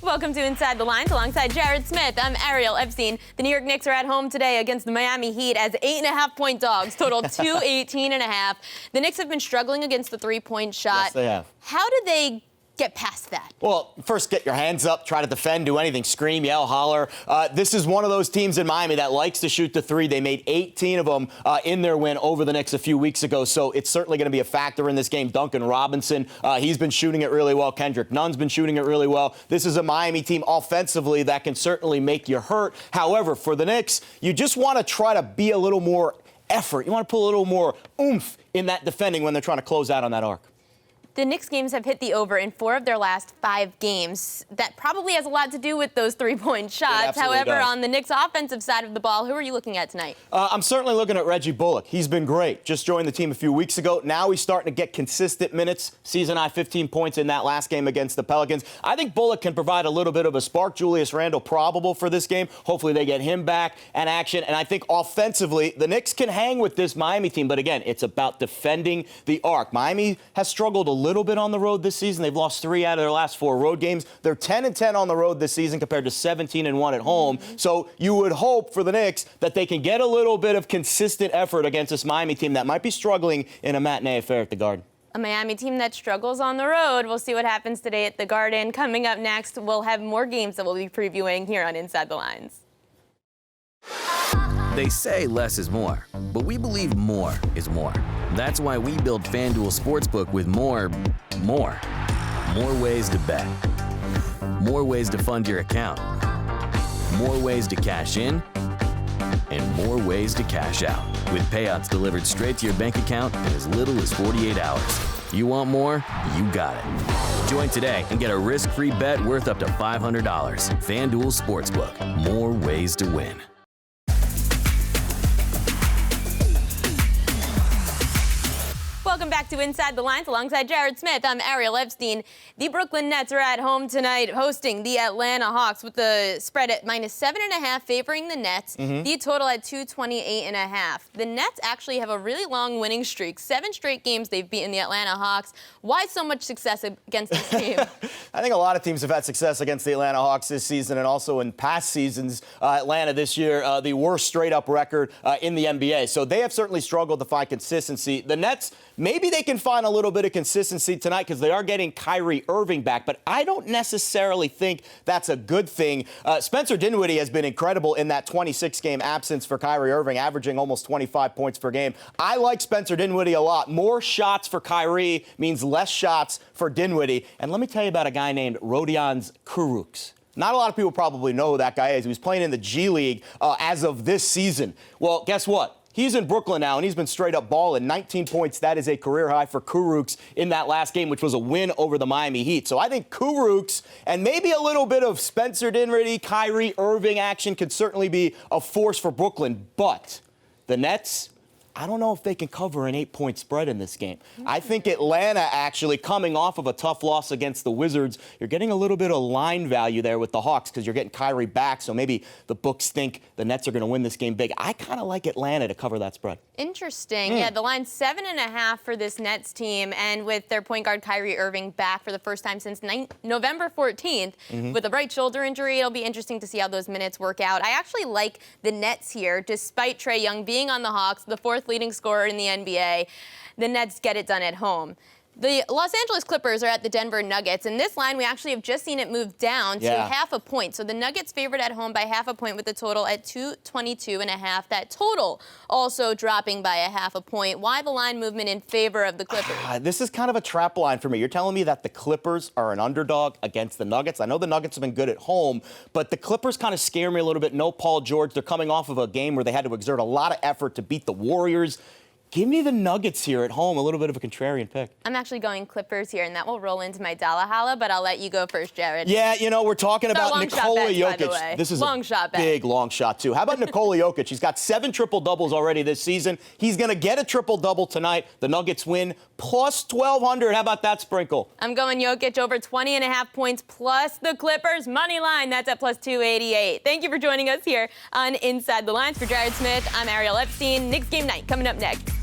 Welcome to Inside the Lines alongside Jared Smith. I'm Ariel Epstein. The New York Knicks are at home today against the Miami Heat as 8.5-point dogs, total 218.5. The Knicks have been struggling against the three-point shot. Yes, they have. How do they get past that? Well, first get your hands up, try to defend, do anything, scream, yell, holler. This is one of those teams in Miami that likes to shoot the three. They made 18 of them in their win over the Knicks a few weeks ago, so it's certainly going to be a factor in this game. Duncan Robinson, he's been shooting it really well. Kendrick Nunn's been shooting it really well. This is a Miami team offensively that can certainly make you hurt. However, for the Knicks, you just want to try to be a little more effort. You want to put a little more oomph in that defending when they're trying to close out on that arc. The Knicks games have hit the over in 4 of their last 5 games. That probably has a lot to do with those three-point shots. However, on the Knicks offensive side of the ball, who are you looking at tonight? I'm certainly looking at Reggie Bullock. He's been great. Just joined the team a few weeks ago. Now he's starting to get consistent minutes. Season-high 15 points in that last game against the Pelicans. I think Bullock can provide a little bit of a spark. Julius Randle probable for this game. Hopefully they get him back and action. And I think offensively, the Knicks can hang with this Miami team. But again, it's about defending the arc. Miami has struggled a little bit on the road this season. They've lost 3 out of their last 4 road games. They're 10-10 on the road this season compared to 17-1 at home. So you would hope for the Knicks that they can get a little bit of consistent effort against this Miami team that might be struggling in a matinee affair at the Garden. A Miami team that struggles on the road. We'll see what happens today at the Garden. Coming up next, we'll have more games that we'll be previewing here on Inside the Lines. They say less is more, but we believe more is more. That's why we build FanDuel Sportsbook with more ways to bet, more ways to fund your account, more ways to cash in, and more ways to cash out, with payouts delivered straight to your bank account in as little as 48 hours. You want more? You got it. Join today and get a risk-free bet worth up to $500. FanDuel Sportsbook, more ways to win. Welcome back to Inside the Lines alongside Jared Smith. I'm Ariel Epstein. The Brooklyn Nets are at home tonight hosting the Atlanta Hawks with the spread at -7.5 favoring the Nets. The total at 228.5. The Nets actually have a really long winning streak. 7 straight games they've beaten the Atlanta Hawks. Why so much success against this team? I think a lot of teams have had success against the Atlanta Hawks this season and also in past seasons. Atlanta this year, the worst straight-up record in the NBA. So they have certainly struggled to find consistency. The Nets, maybe they can find a little bit of consistency tonight because they are getting Kyrie Irving back, but I don't necessarily think that's a good thing. Spencer Dinwiddie has been incredible in that 26-game absence for Kyrie Irving, averaging almost 25 points per game. I like Spencer Dinwiddie a lot. More shots for Kyrie means less shots for Dinwiddie. And let me tell you about a guy named Rodions Kurucs. Not a lot of people probably know who that guy is. He was playing in the G League as of this season. Well, guess what? He's in Brooklyn now, and he's been straight up balling. 19 points, that is a career high for Kurucs in that last game, which was a win over the Miami Heat. So I think Kurucs and maybe a little bit of Spencer Dinwiddie, Kyrie Irving action could certainly be a force for Brooklyn. But the Nets, I don't know if they can cover an 8-point spread in this game. I think Atlanta actually coming off of a tough loss against the Wizards, you're getting a little bit of line value there with the Hawks because you're getting Kyrie back, so maybe the books think the Nets are going to win this game big. I kind of like Atlanta to cover that spread. Interesting. Yeah, the line's 7.5 for this Nets team, and with their point guard Kyrie Irving back for the first time since November 14th with a right shoulder injury, it'll be interesting to see how those minutes work out. I actually like the Nets here, despite Trae Young being on the Hawks, the 4th leading scorer in the NBA. The Nets get it done at home. The Los Angeles Clippers are at the Denver Nuggets. In this line, we actually have just seen it move down to half a point. So the Nuggets favored at home by half a point with the total at 222.5. That total also dropping by a half a point. Why the line movement in favor of the Clippers? This is kind of a trap line for me. You're telling me that the Clippers are an underdog against the Nuggets. I know the Nuggets have been good at home, but the Clippers kind of scare me a little bit. No Paul George. They're coming off of a game where they had to exert a lot of effort to beat the Warriors. Give me the Nuggets here at home, a little bit of a contrarian pick. I'm actually going Clippers here, and that will roll into my Dalla Holla, but I'll let you go first, Jared. Yeah, you know, we're talking about Nikola Jokic. This is long shot bet. Big long shot, too. How about Nikola Jokic? He's got 7 triple-doubles already this season. He's going to get a triple-double tonight. The Nuggets win plus 1,200. How about that sprinkle? I'm going Jokic over 20.5 points plus the Clippers money line. That's at plus 288. Thank you for joining us here on Inside the Lines. For Jared Smith, I'm Ariel Epstein. Knicks game night coming up next.